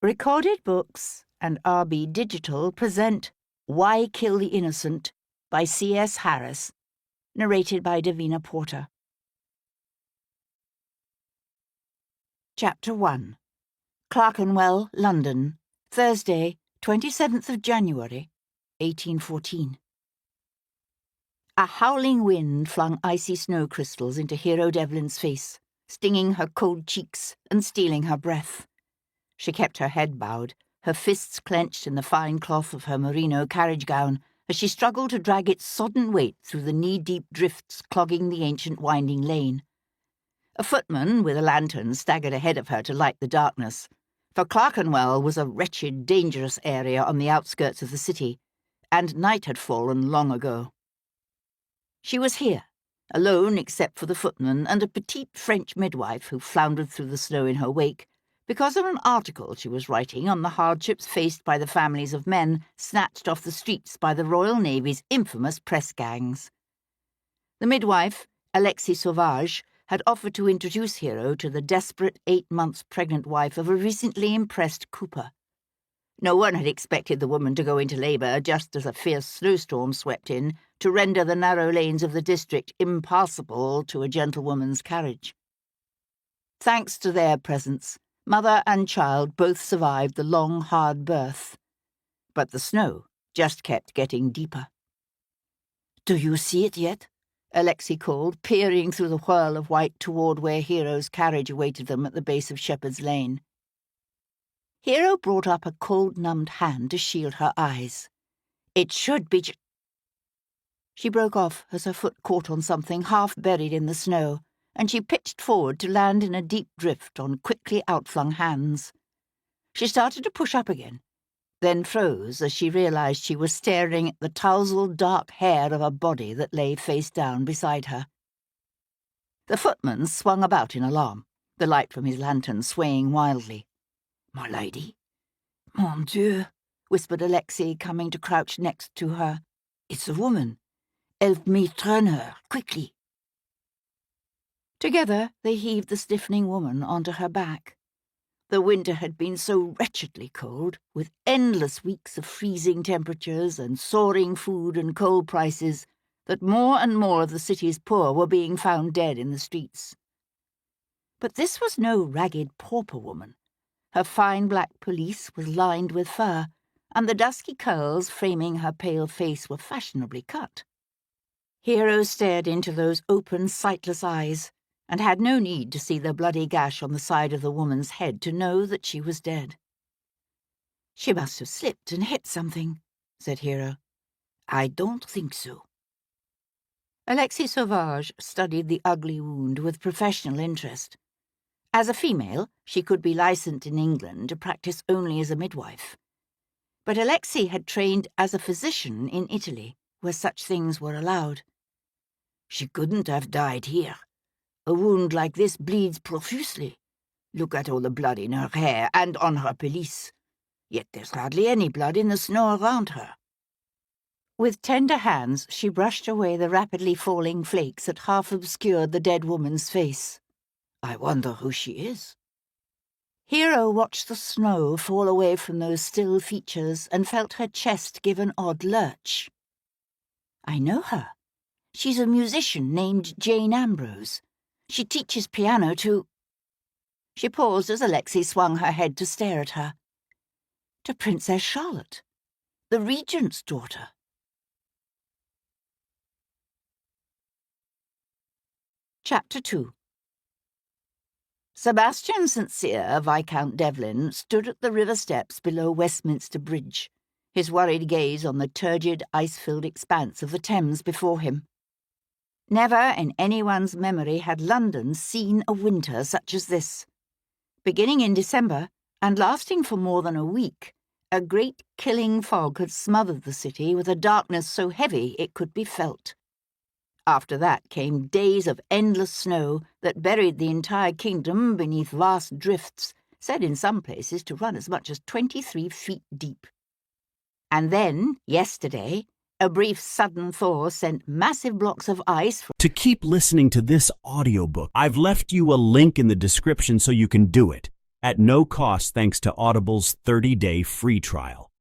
Recorded Books and RB Digital present Why Kill the Innocent by C.S. Harris, narrated by Davina Porter. Chapter 1. Clerkenwell, London, Thursday, 27th of January, 1814. A howling wind flung icy snow crystals into Hero Devlin's face, stinging her cold cheeks and stealing her breath. She kept her head bowed, her fists clenched in the fine cloth of her merino carriage gown, as she struggled to drag its sodden weight through the knee-deep drifts clogging the ancient winding lane. A footman with a lantern staggered ahead of her to light the darkness, for Clerkenwell was a wretched, dangerous area on the outskirts of the city, and night had fallen long ago. She was here, alone except for the footman and a petite French midwife who floundered through the snow in her wake, because of an article she was writing on the hardships faced by the families of men snatched off the streets by the Royal Navy's infamous press gangs. The midwife, Alexis Sauvage, had offered to introduce Hero to the desperate 8 months pregnant wife of a recently impressed cooper. No one had expected the woman to go into labour just as a fierce snowstorm swept in to render the narrow lanes of the district impassable to a gentlewoman's carriage. Thanks to their presence, mother and child both survived the long, hard birth. But the snow just kept getting deeper. "Do you see it yet?" Alexei called, peering through the whirl of white toward where Hero's carriage awaited them at the base of Shepherd's Lane. Hero brought up a cold-numbed hand to shield her eyes. "It should be She broke off as her foot caught on something half buried in the snow, and she pitched forward to land in a deep drift on quickly outflung hands. She started to push up again, then froze as she realized she was staring at the tousled dark hair of a body that lay face down beside her. The footman swung about in alarm, the light from his lantern swaying wildly. "My lady?" "Mon Dieu," whispered Alexei, coming to crouch next to her. "It's a woman. Help me turn her, quickly." Together they heaved the stiffening woman onto her back. The winter had been so wretchedly cold, with endless weeks of freezing temperatures and soaring food and coal prices, that more and more of the city's poor were being found dead in the streets. But this was no ragged pauper woman. Her fine black pelisse was lined with fur, and the dusky curls framing her pale face were fashionably cut. Hero stared into those open, sightless eyes, and had no need to see the bloody gash on the side of the woman's head to know that she was dead. "She must have slipped and hit something," said Hero. "I don't think so." Alexis Sauvage studied the ugly wound with professional interest. As a female, she could be licensed in England to practice only as a midwife. But Alexis had trained as a physician in Italy, where such things were allowed. "She couldn't have died here. A wound like this bleeds profusely. Look at all the blood in her hair and on her pelisse. Yet there's hardly any blood in the snow around her." With tender hands, she brushed away the rapidly falling flakes that half obscured the dead woman's face. "I wonder who she is." Hero watched the snow fall away from those still features and felt her chest give an odd lurch. "I know her. She's a musician named Jane Ambrose. She teaches piano to—" She paused as Alexei swung her head to stare at her. "To Princess Charlotte, the regent's daughter." Chapter 2. Sebastian St. Cyr, Viscount Devlin, stood at the river steps below Westminster Bridge, his worried gaze on the turgid, ice-filled expanse of the Thames before him. Never in anyone's memory had London seen a winter such as this. Beginning in December, and lasting for more than a week, a great killing fog had smothered the city with a darkness so heavy it could be felt. After that came days of endless snow that buried the entire kingdom beneath vast drifts, said in some places to run as much as 23 feet deep. And then, yesterday, a brief sudden thaw sent massive blocks of ice. To keep listening to this audiobook, I've left you a link in the description so you can do it. at no cost thanks to Audible's 30-day free trial.